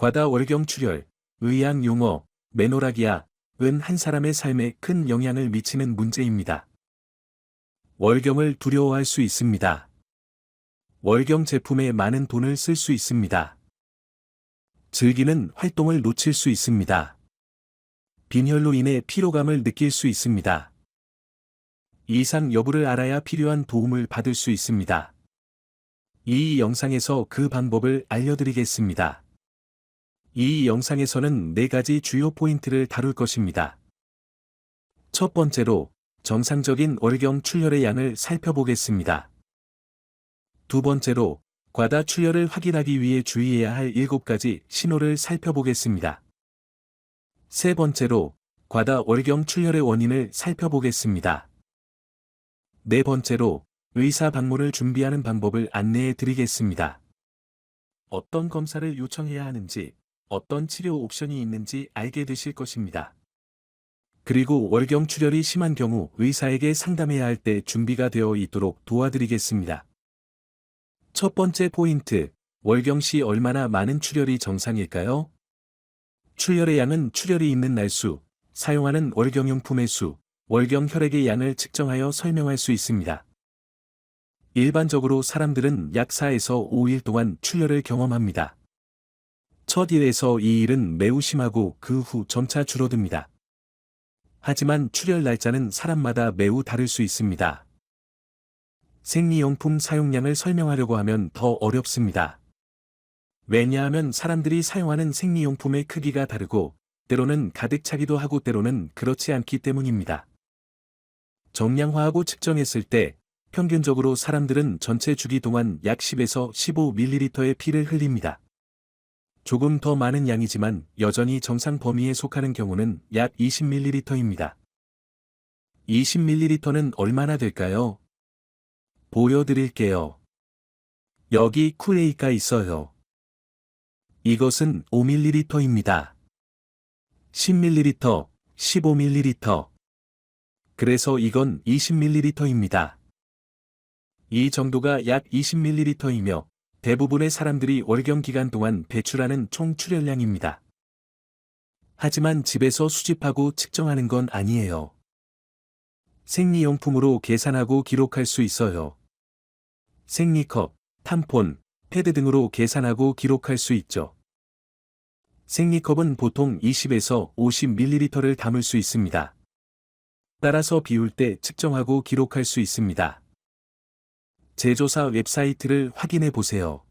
과다 월경 출혈, 의학 용어, 메노라기아은 한 사람의 삶에 큰 영향을 미치는 문제입니다. 월경을 두려워할 수 있습니다. 월경 제품에 많은 돈을 쓸 수 있습니다. 즐기는 활동을 놓칠 수 있습니다. 빈혈로 인해 피로감을 느낄 수 있습니다. 이상 여부를 알아야 필요한 도움을 받을 수 있습니다. 이 영상에서 그 방법을 알려드리겠습니다. 이 영상에서는 4가지 주요 포인트를 다룰 것입니다. 첫 번째로, 정상적인 월경 출혈의 양을 살펴보겠습니다. 두 번째로, 과다 출혈을 확인하기 위해 주의해야 할 7가지 신호를 살펴보겠습니다. 세 번째로, 과다 월경 출혈의 원인을 살펴보겠습니다. 네 번째로, 의사 방문을 준비하는 방법을 안내해 드리겠습니다. 어떤 검사를 요청해야 하는지, 어떤 치료 옵션이 있는지 알게 되실 것입니다. 그리고 월경 출혈이 심한 경우 의사에게 상담해야 할 때 준비가 되어 있도록 도와드리겠습니다. 첫 번째 포인트, 월경 시 얼마나 많은 출혈이 정상일까요? 출혈의 양은 출혈이 있는 날수, 사용하는 월경용품의 수, 월경 혈액의 양을 측정하여 설명할 수 있습니다. 일반적으로 사람들은 약 4에서 5일 동안 출혈을 경험합니다. 첫 1에서 2일은 매우 심하고 그 후 점차 줄어듭니다. 하지만 출혈 날짜는 사람마다 매우 다를 수 있습니다. 생리용품 사용량을 설명하려고 하면 더 어렵습니다. 왜냐하면 사람들이 사용하는 생리용품의 크기가 다르고, 때로는 가득 차기도 하고 때로는 그렇지 않기 때문입니다. 정량화하고 측정했을 때, 평균적으로 사람들은 전체 주기 동안 약 10에서 15ml의 피를 흘립니다. 조금 더 많은 양이지만 여전히 정상 범위에 속하는 경우는 약 20ml입니다. 20ml는 얼마나 될까요? 보여드릴게요. 여기 쿨레이가 있어요. 이것은 5ml입니다. 10ml, 15ml. 그래서 이건 20ml입니다. 이 정도가 약 20ml이며 대부분의 사람들이 월경 기간 동안 배출하는 총 출혈량입니다. 하지만 집에서 수집하고 측정하는 건 아니에요. 생리용품으로 계산하고 기록할 수 있어요. 생리컵, 탐폰, 패드 등으로 계산하고 기록할 수 있죠. 생리컵은 보통 20에서 50ml를 담을 수 있습니다. 따라서 비울 때 측정하고 기록할 수 있습니다. 제조사 웹사이트를 확인해 보세요.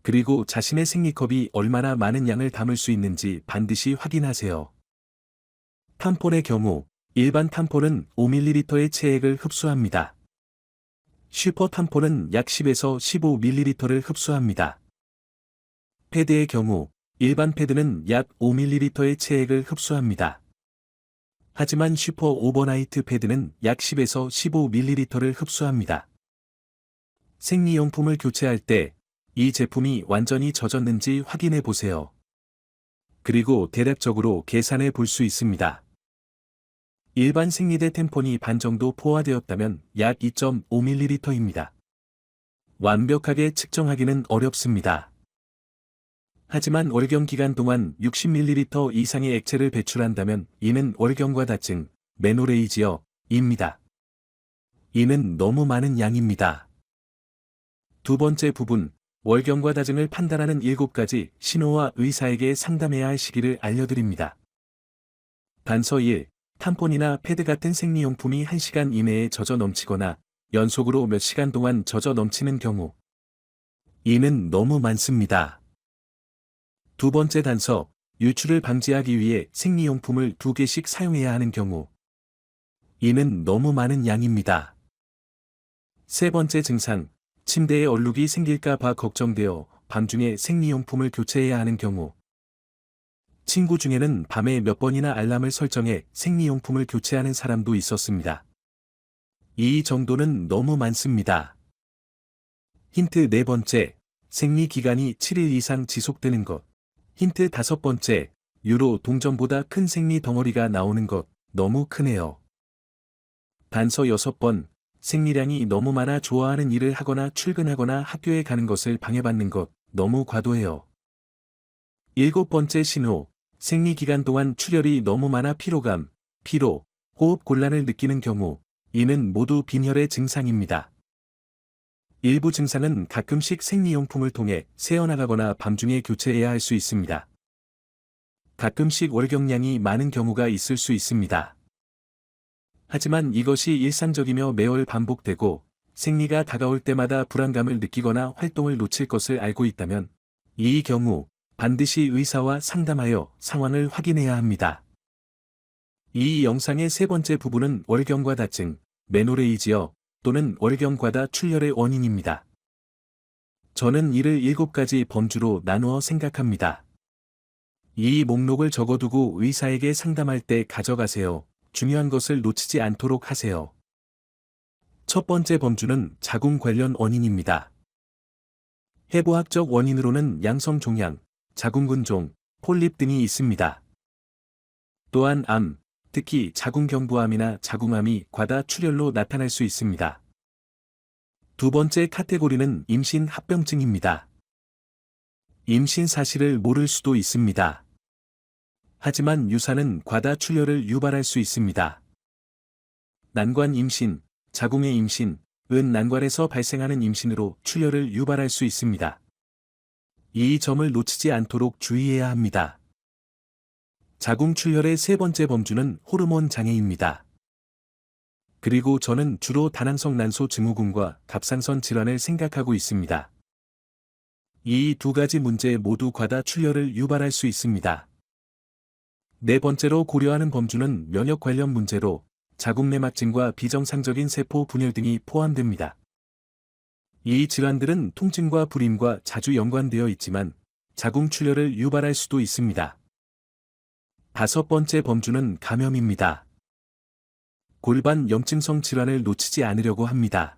그리고 자신의 생리컵이 얼마나 많은 양을 담을 수 있는지 반드시 확인하세요. 탐폰의 경우, 일반 탐폰은 5ml의 체액을 흡수합니다. 슈퍼 탐폰은 약 10에서 15ml를 흡수합니다. 패드의 경우, 일반 패드는 약 5ml의 체액을 흡수합니다. 하지만 슈퍼 오버나이트 패드는 약 10에서 15ml를 흡수합니다. 생리용품을 교체할 때, 이 제품이 완전히 젖었는지 확인해 보세요. 그리고 대략적으로 계산해 볼 수 있습니다. 일반 생리대 템폰이 반 정도 포화되었다면 약 2.5ml입니다. 완벽하게 측정하기는 어렵습니다. 하지만 월경 기간 동안 60ml 이상의 액체를 배출한다면 이는 월경과 다증, 메노레이지어입니다. 이는 너무 많은 양입니다. 두 번째 부분, 월경과 다증을 판단하는 7가지 신호와 의사에게 상담해야 할 시기를 알려드립니다. 단서 1. 탐폰이나 패드 같은 생리용품이 1시간 이내에 젖어 넘치거나 연속으로 몇 시간 동안 젖어 넘치는 경우. 이는 너무 많습니다. 두 번째 단서, 유출을 방지하기 위해 생리용품을 2개씩 사용해야 하는 경우. 이는 너무 많은 양입니다. 세 번째 증상, 침대에 얼룩이 생길까 봐 걱정되어 밤중에 생리용품을 교체해야 하는 경우. 친구 중에는 밤에 몇 번이나 알람을 설정해 생리용품을 교체하는 사람도 있었습니다. 이 정도는 너무 많습니다. 힌트 네 번째, 생리 기간이 7일 이상 지속되는 것. 힌트 다섯 번째, 유로 동전보다 큰 생리 덩어리가 나오는 것. 너무 크네요. 단서 6번, 생리량이 너무 많아 좋아하는 일을 하거나 출근하거나 학교에 가는 것을 방해받는 것. 너무 과도해요. 7번째 신호, 생리기간 동안 출혈이 너무 많아 피로감, 피로, 호흡 곤란을 느끼는 경우, 이는 모두 빈혈의 증상입니다. 일부 증상은 가끔씩 생리용품을 통해 새어나가거나 밤중에 교체해야 할 수 있습니다. 가끔씩 월경량이 많은 경우가 있을 수 있습니다. 하지만 이것이 일상적이며 매월 반복되고 생리가 다가올 때마다 불안감을 느끼거나 활동을 놓칠 것을 알고 있다면 이 경우 반드시 의사와 상담하여 상황을 확인해야 합니다. 이 영상의 세 번째 부분은 월경과 다증, 메노레이지어 또는 월경과다 출혈의 원인입니다. 저는 이를 7가지 범주로 나누어 생각합니다. 이 목록을 적어두고 의사에게 상담할 때 가져가세요. 중요한 것을 놓치지 않도록 하세요. 첫 번째 범주는 자궁 관련 원인입니다. 해부학적 원인으로는 양성종양, 자궁근종, 폴립 등이 있습니다. 또한 암, 특히 자궁경부암이나 자궁암이 과다 출혈로 나타날 수 있습니다. 두 번째 카테고리는 임신 합병증입니다. 임신 사실을 모를 수도 있습니다. 하지만 유산은 과다 출혈을 유발할 수 있습니다. 난관 임신, 자궁의 임신, 은 난관에서 발생하는 임신으로 출혈을 유발할 수 있습니다. 이 점을 놓치지 않도록 주의해야 합니다. 자궁 출혈의 세 번째 범주는 호르몬 장애입니다. 그리고 저는 주로 다낭성 난소 증후군과 갑상선 질환을 생각하고 있습니다. 이 두 가지 문제 모두 과다 출혈을 유발할 수 있습니다. 네 번째로 고려하는 범주는 면역 관련 문제로 자궁내막증과 비정상적인 세포 분열 등이 포함됩니다. 이 질환들은 통증과 불임과 자주 연관되어 있지만 자궁 출혈을 유발할 수도 있습니다. 다섯 번째 범주는 감염입니다. 골반 염증성 질환을 놓치지 않으려고 합니다.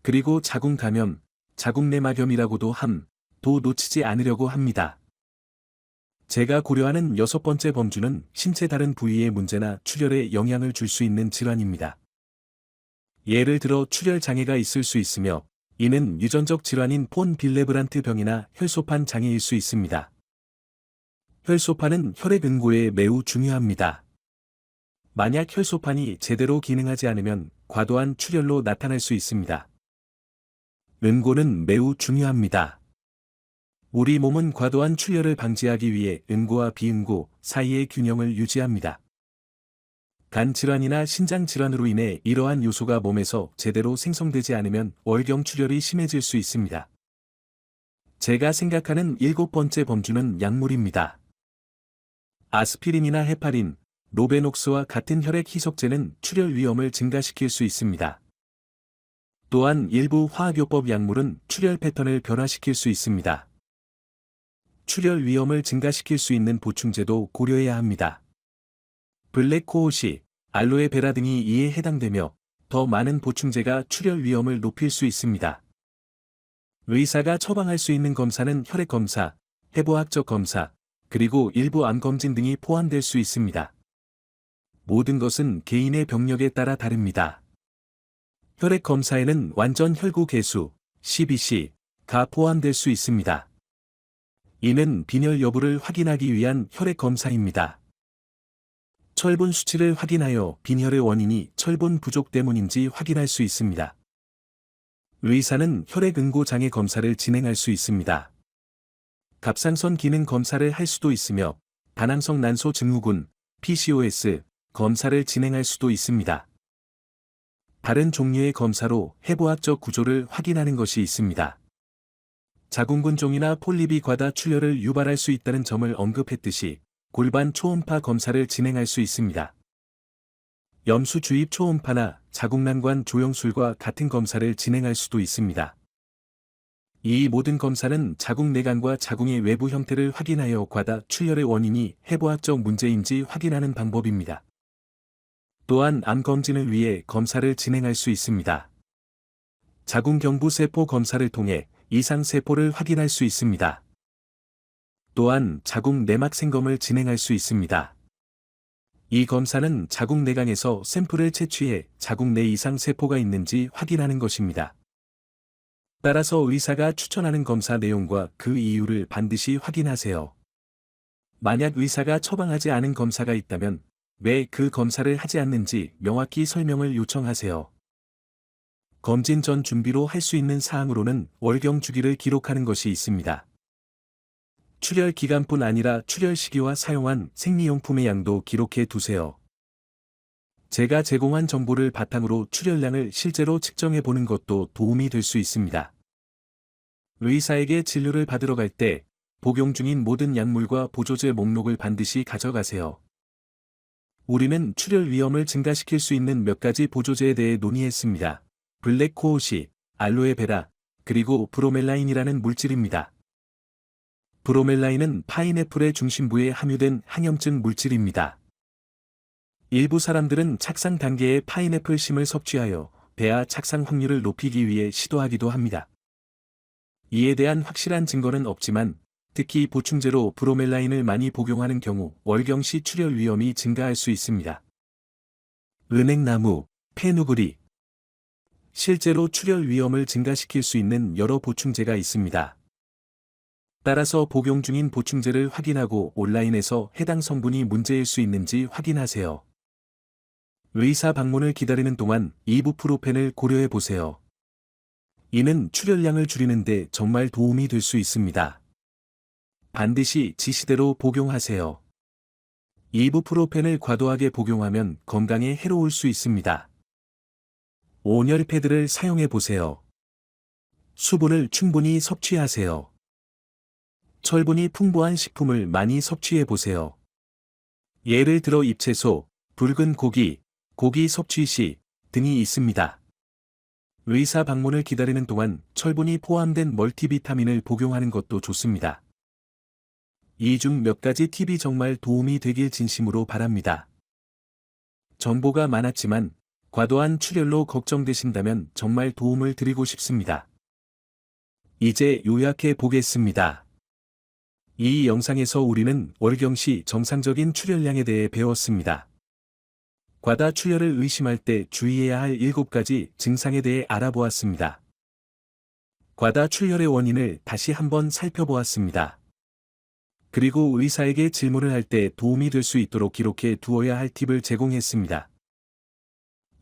그리고 자궁 감염, 자궁내막염이라고도 도 놓치지 않으려고 합니다. 제가 고려하는 여섯 번째 범주는 신체 다른 부위의 문제나 출혈에 영향을 줄 수 있는 질환입니다. 예를 들어 출혈 장애가 있을 수 있으며 이는 유전적 질환인 폰 빌레브란트 병이나 혈소판 장애일 수 있습니다. 혈소판은 혈액 응고에 매우 중요합니다. 만약 혈소판이 제대로 기능하지 않으면 과도한 출혈로 나타날 수 있습니다. 응고는 매우 중요합니다. 우리 몸은 과도한 출혈을 방지하기 위해 응고와 비응고 사이의 균형을 유지합니다. 간 질환이나 신장 질환으로 인해 이러한 요소가 몸에서 제대로 생성되지 않으면 월경 출혈이 심해질 수 있습니다. 제가 생각하는 7번째 범주는 약물입니다. 아스피린이나 헤파린, 로베녹스와 같은 혈액 희석제는 출혈 위험을 증가시킬 수 있습니다. 또한 일부 화학요법 약물은 출혈 패턴을 변화시킬 수 있습니다. 출혈 위험을 증가시킬 수 있는 보충제도 고려해야 합니다. 블랙코호시, 알로에베라 등이 이에 해당되며 더 많은 보충제가 출혈 위험을 높일 수 있습니다. 의사가 처방할 수 있는 검사는 혈액 검사, 해부학적 검사, 그리고 일부 암 검진 등이 포함될 수 있습니다. 모든 것은 개인의 병력에 따라 다릅니다. 혈액 검사에는 완전 혈구 개수, CBC가 포함될 수 있습니다. 이는 빈혈 여부를 확인하기 위한 혈액 검사입니다. 철분 수치를 확인하여 빈혈의 원인이 철분 부족 때문인지 확인할 수 있습니다. 의사는 혈액 응고 장애 검사를 진행할 수 있습니다. 갑상선 기능 검사를 할 수도 있으며 다낭성 난소 증후군, PCOS 검사를 진행할 수도 있습니다. 다른 종류의 검사로 해부학적 구조를 확인하는 것이 있습니다. 자궁근종이나 폴립이 과다 출혈을 유발할 수 있다는 점을 언급했듯이 골반 초음파 검사를 진행할 수 있습니다. 염수 주입 초음파나 자궁난관 조영술과 같은 검사를 진행할 수도 있습니다. 이 모든 검사는 자궁 내관과 자궁의 외부 형태를 확인하여 과다 출혈의 원인이 해부학적 문제인지 확인하는 방법입니다. 또한 암 검진을 위해 검사를 진행할 수 있습니다. 자궁경부세포 검사를 통해 이상세포를 확인할 수 있습니다. 또한 자궁 내막 생검을 진행할 수 있습니다. 이 검사는 자궁 내강에서 샘플을 채취해 자궁 내 이상세포가 있는지 확인하는 것입니다. 따라서 의사가 추천하는 검사 내용과 그 이유를 반드시 확인하세요. 만약 의사가 처방하지 않은 검사가 있다면 왜 그 검사를 하지 않는지 명확히 설명을 요청하세요. 검진 전 준비로 할 수 있는 사항으로는 월경 주기를 기록하는 것이 있습니다. 출혈 기간뿐 아니라 출혈 시기와 사용한 생리용품의 양도 기록해 두세요. 제가 제공한 정보를 바탕으로 출혈량을 실제로 측정해 보는 것도 도움이 될 수 있습니다. 의사에게 진료를 받으러 갈 때 복용 중인 모든 약물과 보조제 목록을 반드시 가져가세요. 우리는 출혈 위험을 증가시킬 수 있는 몇 가지 보조제에 대해 논의했습니다. 블랙코오시, 알로에베라, 그리고 브로멜라인이라는 물질입니다. 브로멜라인은 파인애플의 중심부에 함유된 항염증 물질입니다. 일부 사람들은 착상 단계의 파인애플 심을 섭취하여 배아 착상 확률을 높이기 위해 시도하기도 합니다. 이에 대한 확실한 증거는 없지만 특히 보충제로 브로멜라인을 많이 복용하는 경우 월경 시 출혈 위험이 증가할 수 있습니다. 은행나무, 페누그리. 실제로 출혈 위험을 증가시킬 수 있는 여러 보충제가 있습니다. 따라서 복용 중인 보충제를 확인하고 온라인에서 해당 성분이 문제일 수 있는지 확인하세요. 의사 방문을 기다리는 동안 이부프로펜을 고려해 보세요. 이는 출혈량을 줄이는데 정말 도움이 될 수 있습니다. 반드시 지시대로 복용하세요. 이부프로펜을 과도하게 복용하면 건강에 해로울 수 있습니다. 온열 패드를 사용해 보세요. 수분을 충분히 섭취하세요. 철분이 풍부한 식품을 많이 섭취해 보세요. 예를 들어 잎채소, 붉은 고기, 고기 섭취 시 등이 있습니다. 의사 방문을 기다리는 동안 철분이 포함된 멀티비타민을 복용하는 것도 좋습니다. 이 중 몇 가지 팁이 정말 도움이 되길 진심으로 바랍니다. 정보가 많았지만 과도한 출혈로 걱정되신다면 정말 도움을 드리고 싶습니다. 이제 요약해 보겠습니다. 이 영상에서 우리는 월경 시 정상적인 출혈량에 대해 배웠습니다. 과다 출혈을 의심할 때 주의해야 할 7가지 증상에 대해 알아보았습니다. 과다 출혈의 원인을 다시 한번 살펴보았습니다. 그리고 의사에게 질문을 할 때 도움이 될 수 있도록 기록해 두어야 할 팁을 제공했습니다.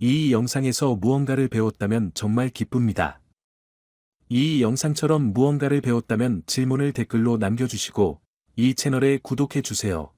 이 영상에서 무언가를 배웠다면 정말 기쁩니다. 이 영상처럼 무언가를 배웠다면 질문을 댓글로 남겨주시고 이 채널에 구독해 주세요.